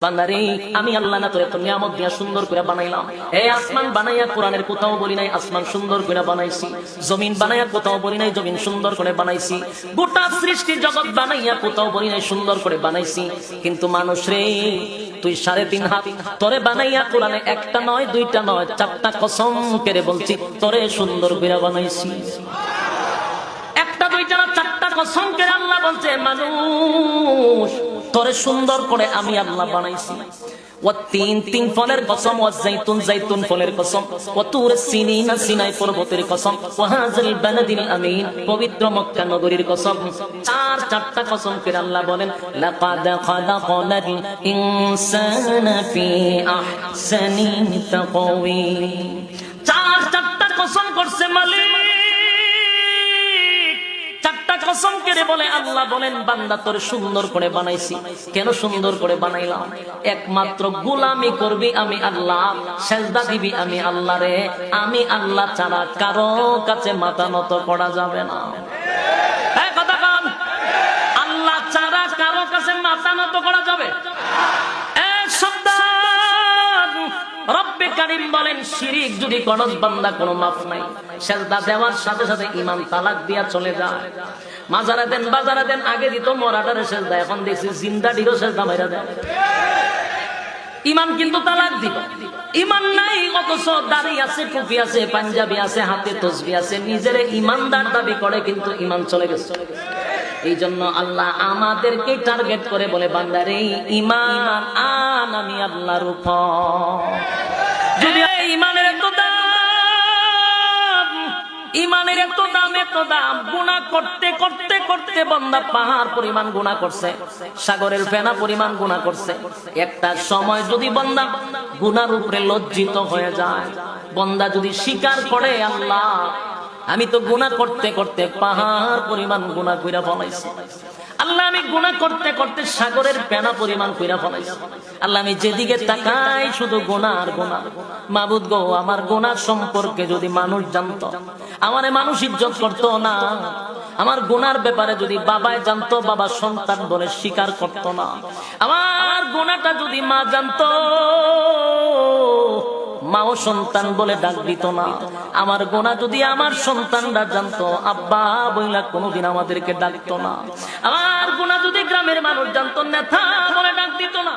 বান্দারে আমি আল্লাহ না তোরে তো নিয়ামত দিয়া সুন্দর করে বানাইলাম। এই আসমান বানাইয়া কোরআনের কোথাও বলি নাই আসমান সুন্দর করে বানাইছি, জমিন বানাইয়া কোথাও বলি নাই জমিন সুন্দর করে বানাইছি, গোটা সৃষ্টি জগৎ বানাইয়া কোথাও বলি নাই সুন্দর করে বানাইছি। কিন্তু মানুষ রে, তুই 3.5 হাত তোরে বানাইয়া কোরআনে একটা নয় দুইটা নয় 4টা কসম করে বলছি তোরে সুন্দর করে বানাইছি। একটা দুইটা না 4টা কসম করে আল্লাহ বলছে মানুষ তোরে সুন্দর করে আমি আল্লাহ বানাইছি। তিন ফলের কসম, জাইতুন ফলের কসম, তুর সিনিনা সিনাই পর্বতের কসম, ওয়াহাজিল বালাদিল আমিন পবিত্র মক্কা নগরীর কসম। 4টা কসম করে আল্লাহ বলেন লাকাদ খালাকনাল ইনসানা ফি আহসানি তাকওয়িম। 4টা কসম করছে মালিক। 4টা কসম করে বলে আল্লাহ বলেন বান্দা তোর সুন্দর করে বানাইছি। কেন সুন্দর করে বানাইলাম? একমাত্র গোলামি করবি আমি আল্লাহ, সেজদা দিবি আমি আল্লাহ রে। আমি আল্লাহ ছাড়া কারো কাছে মাথা নত করা যাবে না। এই কথা বল, আল্লাহ ছাড়া কারো কাছে মাথা নত করা যাবে? এই শব্দ রব্বে কারীম বলেন শিরিক যদি করস বান্দা কোনো মাফ নাই। সেজদা দেওয়ার সাথে সাথে ঈমান তালাক দিয়া চলে যায়। মাজারা দেন বাজারা দেন, আগে দিত মরাটারে সেজদা, এখন দেখছি জিন্দাটিরও সেজদা মাইরা দেয়। ঈমান কিন্তু তালাক দিব। ঈমান নাই অথচ দাড়ি আছে, টুপি আছে, পাঞ্জাবি আছে, হাতে তসবিহ আছে, নিজের ঈমানদার দাবি করে কিন্তু ঈমান চলে গেছে। এই জন্য আল্লাহ আমাদেরকে টার্গেট করে বলে বান্দারে ঈমান আন আমি আল্লাহর উপর। যদি ঈমানের এত দাম গুনাহ করতে করতে করতে বান্দা পাহাড় পরিমাণ গুনাহ করছে, সাগরের ফেনা পরিমাণ গুনাহ করছে। একটা সময় যদি বান্দা গুনার উপরে লজ্জিত হয়ে যায়, বান্দা যদি স্বীকার করে আল্লাহ আমি তো গুনাহ করতে করতে পাহাড় পরিমাণ গুনাহ কইরা ফলাইছি, আল্লাহ আমি গুনাহ করতে করতে সাগরের পেনা পরিমাণ কইরা ফলাইছি, আল্লাহ আমি যেদিকে তাকাই শুধু গুনাহ আর গুনাহ। মাবুদ গো, আমার গুনাহ সম্পর্কে যদি মানুষ জানতো, আমারে মানুষ ইজ্জত করতো না। আমার গুনার ব্যাপারে যদি বাবায় জানতো, বাবা সন্তান বলে স্বীকার করতো না। আমার গুনাহটা যদি মা জানতো, মাও সন্তান বলে ডাক দিত না। আমার গুনাহ যদি আমার সন্তানরা জানতো, আব্বা বইলা কোনোদিন আমাদেরকে ডাকতো না। আমার গুনাহ যদি গ্রামের মানুষ জানতো, নেতা বলে ডাক দিত না।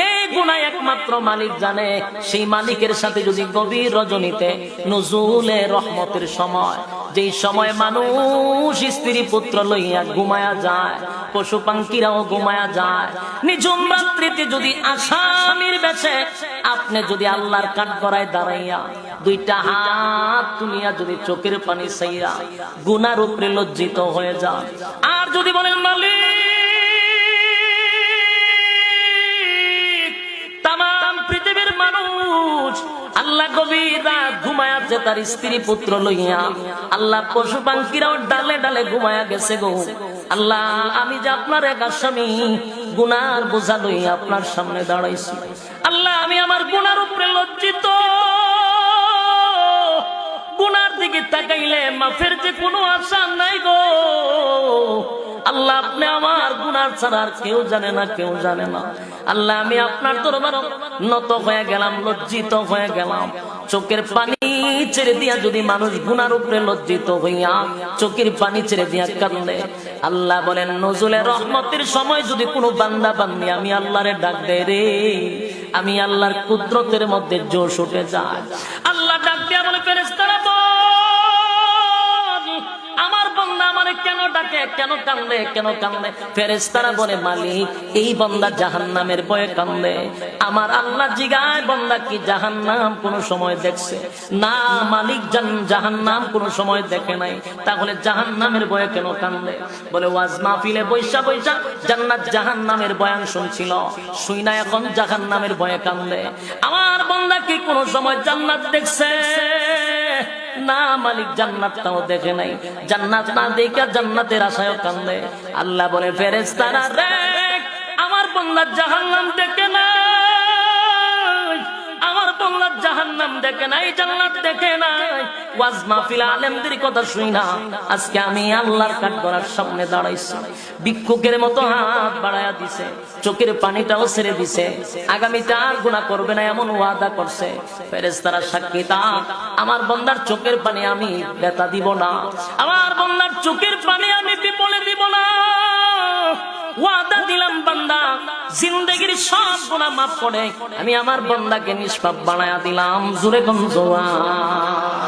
এই গুনাহ একমাত্র মালিক জানে। সেই মালিকের সাথে যদি গভীর রজনীতে নুজুলে রহমতের সময়, যেই সময় মানুষ স্ত্রী পুত্র লইয়া ঘুমায়া যায়, পশু পাখিরাও ঘুমায়া যায়, নিঝুম রাত্রিতে যদি আসামির বেশে আপনি যদি আল্লাহর কাঠগড়ায় দাঁড়াইয়া 2টা হাত তুলিয়া যদি চোখের পানি ছাইরা গুনার উপরে লজ্জিত হয়ে যান, আর যদি বলেন মালিক তামাম পৃথিবীর মানুষ আল্লাহ গভীর রাত ঘুমায়াছে তার স্ত্রী পুত্র লইয়া, আল্লাহ পশু পাখিরাও ডালে ডালে ঘুমায়া গেছে গো, আল্লাহ আমি যে আপনার এক আসামি গুনার বোঝা লইয়া আপনার সামনে দাঁড়াইছি, আল্লাহ আমি আমার গুনার উপরে লজ্জিত। গুনার দিকে তাকাইলে মাফের যে কোনো আশা নাই গো, আল্লাহ আপনি আমার গুনার ছাড়া আর কেউ জানে না, কেউ জানে না। আল্লাহ আমি আপনার দরবারে নত হয়ে গেলাম, লজ্জিত হয়ে গেলাম। চোখের পানি ছেড়ে দিয়া যদি মানুষ গুনার উপরে লজ্জিত হইয়া চোখের পানি ছেড়ে দিয়া কাঁদে, আল্লাহ বলেন নজুলের রহমতের সময় যদি কোনো বান্দা বান্দি আমি আল্লাহরে ডাক দেয় রে, আমি আল্লাহর কুদরতের মধ্যে জোশ উঠে যায়। আল্লাহ ডাক দিয়া বলে ফেরেশতারা বল, আমার বান্দা আমারে কেন ডাকে, কেন কান্দে, কেন কান্দে? ফেরেশতারা বলে মালিক এই বান্দা জাহান্নামের ভয়ে কান্দে। আমার আল্লাহ জিগায় বান্দা কি জাহান্নাম কোন সময় দেখছে? না মালিক জাহান্নাম কোন সময় দেখে নাই, তাহলে জাহান্নামের ভয়ে কেন কান্দে? বলে ওয়াজ মাহফিলে বৈশা বৈশা জান্নাত জাহান্নামের বয়ান শুনছিল, শুই না এখন জাহান্নামের ভয়ে কান্দে। আমার বান্দা কি কোন সময় জান্নাত দেখছে? না মালিক জান্নাতটাও দেখে নাই, জান্নাত না দেখা জান্নাতের আশায়ও কান্দে। আল্লাহ বলে ফেরেশতারা রে, আমার বান্দা জাহান্নাম দেখে নাই, আমার বান্দা জাহান্নাম দেখে নাই, জান্নাত দেখে নাই, ওয়াজ মাহফিল আলেমদের কথা শুই না, আজকে আমি আল্লাহর কাঠগড়ার সামনে দাঁড়াইছি, ভিক্ষুকের মতো হাত বাড়ায়া দিছে, চোখের পানিটাও ছেড়ে দিছে, আগামীতে আর গুনাহ করবে না এমন ওয়াদা করছে। ফেরেশতারা সাক্ষী থাক, আমার বান্দার চোখের পানি আমি ব্যথা দিব না, আমার বান্দার চোখের পানি আমি বিপলে দিব না। ওয়াদা দিলাম বান্দা জিন্দেগির সব গুনাহ মাফ করে আমি আমার বান্দাকে নিষ্পাপ বানায়া দিলাম। জোরে কোন জোয়ান।